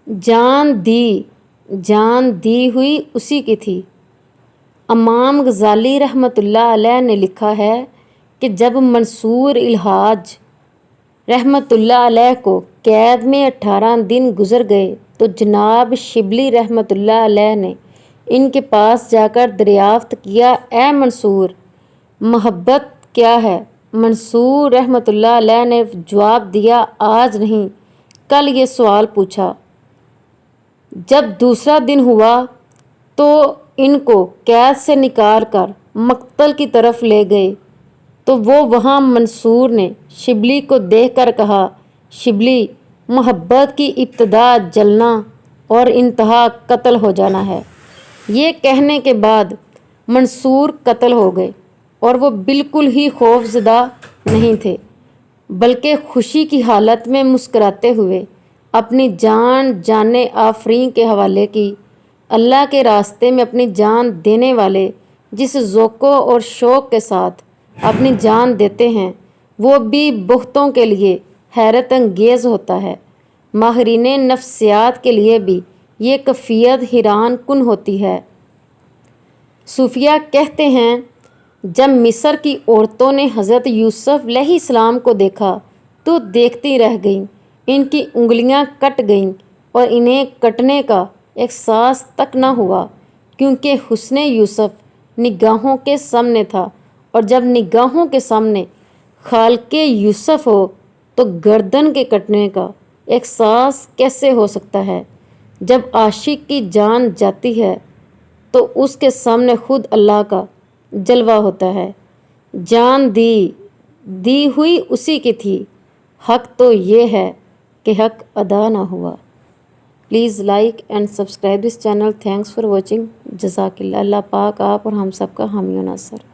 جان دی ہوئی اسی کی تھی۔ امام غزالی رحمۃ اللہ علیہ نے لکھا ہے کہ جب منصور الحاج رحمۃ اللہ علیہ کو قید میں 18 دن گزر گئے تو جناب شبلی رحمۃ اللہ علیہ نے ان کے پاس جا کر دریافت کیا، اے منصور، محبت کیا ہے؟ منصور رحمۃ اللہ علیہ نے جواب دیا، آج نہیں کل یہ سوال پوچھا۔ جب دوسرا دن ہوا تو ان کو قید سے نکال کر مقتل کی طرف لے گئے تو وہ وہاں منصور نے شبلی کو دیکھ کر کہا، شبلی، محبت کی ابتدا جلنا اور انتہا قتل ہو جانا ہے۔ یہ کہنے کے بعد منصور قتل ہو گئے اور وہ بالکل ہی خوف زدہ نہیں تھے، بلکہ خوشی کی حالت میں مسکراتے ہوئے اپنی جان آفرین کے حوالے کی۔ اللہ کے راستے میں اپنی جان دینے والے جس ذوق اور شوق کے ساتھ اپنی جان دیتے ہیں وہ بھی بہتوں کے لیے حیرت انگیز ہوتا ہے۔ ماہرین نفسیات کے لیے بھی یہ کیفیت حیران کن ہوتی ہے۔ صوفیہ کہتے ہیں، جب مصر کی عورتوں نے حضرت یوسف علیہ السلام کو دیکھا تو دیکھتی رہ گئیں، ان کی انگلیاں کٹ گئیں اور انہیں کٹنے کا احساس تک نہ ہوا، کیونکہ حسن یوسف نگاہوں کے سامنے تھا، اور جب نگاہوں کے سامنے خالق یوسف ہو تو گردن کے کٹنے کا احساس کیسے ہو سکتا ہے؟ جب عاشق کی جان جاتی ہے تو اس کے سامنے خود اللہ کا جلوہ ہوتا ہے۔ جان دی ہوئی اسی کی تھی، حق تو یہ ہے کہ حق ادا نہ ہوا۔ Please like and subscribe this channel. Thanks for watching. جزاک اللہ۔ اللہ پاک آپ اور ہم سب کا حامی و ناصر۔